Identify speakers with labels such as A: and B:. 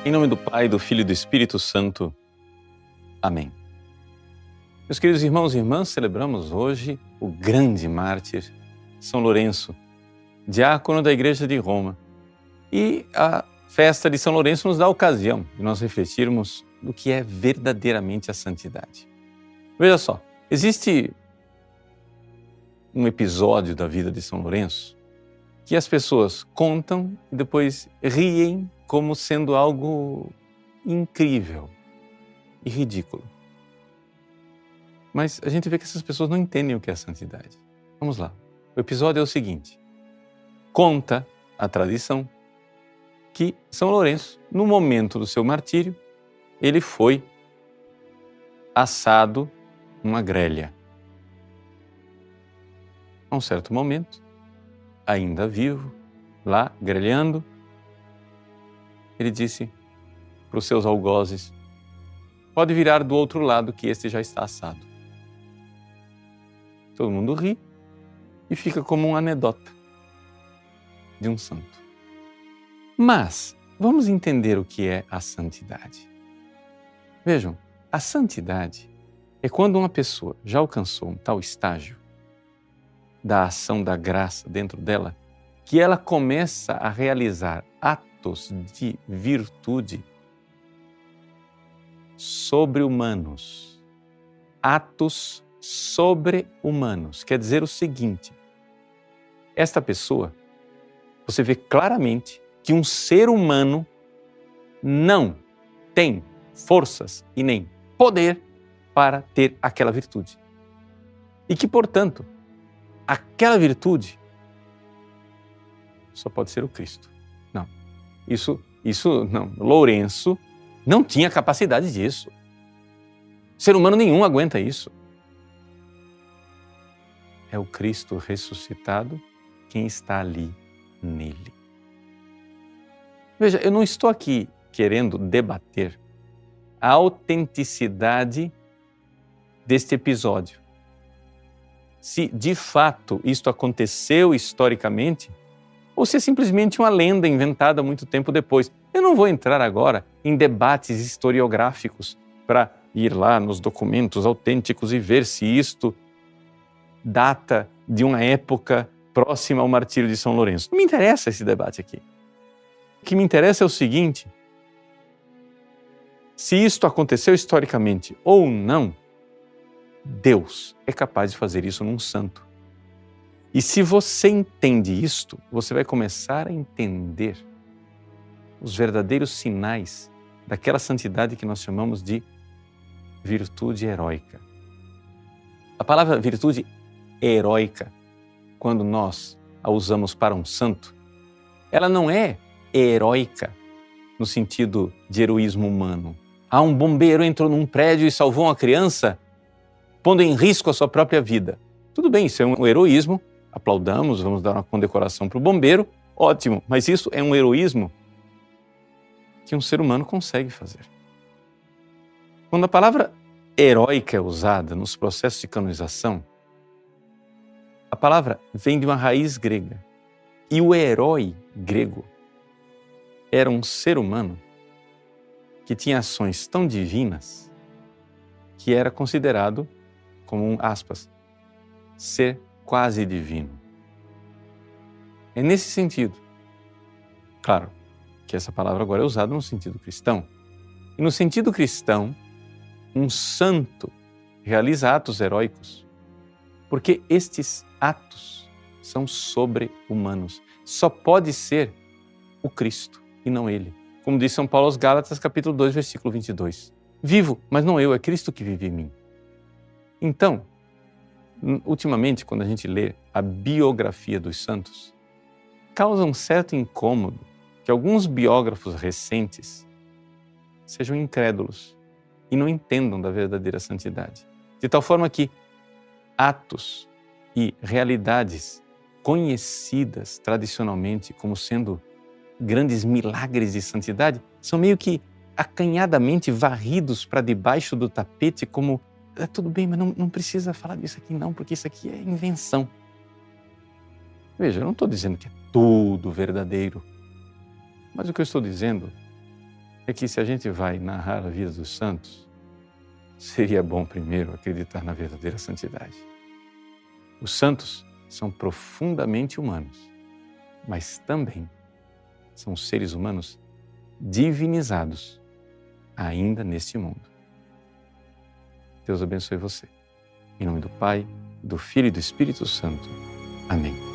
A: Em nome do Pai, do Filho e do Espírito Santo. Amém. Meus queridos irmãos e irmãs, celebramos hoje o grande mártir São Lourenço, diácono da Igreja de Roma. E a festa de São Lourenço nos dá a ocasião de nós refletirmos do que é verdadeiramente a santidade. Veja só, existe um episódio da vida de São Lourenço que as pessoas contam e depois riem como sendo algo incrível e ridículo. Mas a gente vê que essas pessoas não entendem o que é santidade. Vamos lá. O episódio é o seguinte. Conta a tradição que São Lourenço, no momento do seu martírio, ele foi assado numa grelha. A um certo momento, ainda vivo, lá grelhando, ele disse para os seus algozes: pode virar do outro lado que este já está assado. Todo mundo ri e fica como uma anedota de um santo. Mas vamos entender o que é a santidade. Vejam, a santidade é quando uma pessoa já alcançou um tal estágio da ação da graça dentro dela, que ela começa a realizar atos de virtude sobre-humanos. Atos sobre-humanos. Quer dizer o seguinte: esta pessoa, você vê claramente que um ser humano não tem forças e nem poder para ter aquela virtude. E que, portanto, aquela virtude só pode ser o Cristo. Não, isso não. Lourenço não tinha capacidade disso. Ser humano nenhum aguenta isso. É o Cristo ressuscitado quem está ali nele. Veja, eu não estou aqui querendo debater a autenticidade deste episódio. Se de fato isto aconteceu historicamente, ou se é simplesmente uma lenda inventada muito tempo depois. Eu não vou entrar agora em debates historiográficos para ir lá nos documentos autênticos e ver se isto data de uma época próxima ao martírio de São Lourenço. Não me interessa esse debate aqui. O que me interessa é o seguinte: se isto aconteceu historicamente ou não, Deus é capaz de fazer isso num santo. E se você entende isto, você vai começar a entender os verdadeiros sinais daquela santidade que nós chamamos de virtude heróica. A palavra virtude heróica, quando nós a usamos para um santo, ela não é heróica no sentido de heroísmo humano. Um bombeiro entrou num prédio e salvou uma criança, pondo em risco a sua própria vida. Tudo bem, isso é um heroísmo, aplaudamos, vamos dar uma condecoração para o bombeiro, ótimo, mas isso é um heroísmo que um ser humano consegue fazer. Quando a palavra heróica é usada nos processos de canonização, a palavra vem de uma raiz grega. E o herói grego era um ser humano que tinha ações tão divinas que era considerado como aspas, ser quase divino. É nesse sentido. Claro que essa palavra agora é usada no sentido cristão. E no sentido cristão, um santo realiza atos heróicos, porque estes atos são sobre-humanos. Só pode ser o Cristo e não ele. Como diz São Paulo aos Gálatas, capítulo 2, versículo 22. Vivo, mas não eu, é Cristo que vive em mim. Então, ultimamente, quando a gente lê a biografia dos santos, causa um certo incômodo que alguns biógrafos recentes sejam incrédulos e não entendam da verdadeira santidade. De tal forma que atos e realidades conhecidas tradicionalmente como sendo grandes milagres de santidade são meio que acanhadamente varridos para debaixo do tapete como tudo bem, mas não precisa falar disso aqui não, porque isso aqui é invenção. Veja, eu não estou dizendo que é tudo verdadeiro, mas o que eu estou dizendo é que se a gente vai narrar a vida dos santos, seria bom primeiro acreditar na verdadeira santidade. Os santos são profundamente humanos, mas também são seres humanos divinizados ainda neste mundo. Deus abençoe você. Em nome do Pai, do Filho e do Espírito Santo. Amém.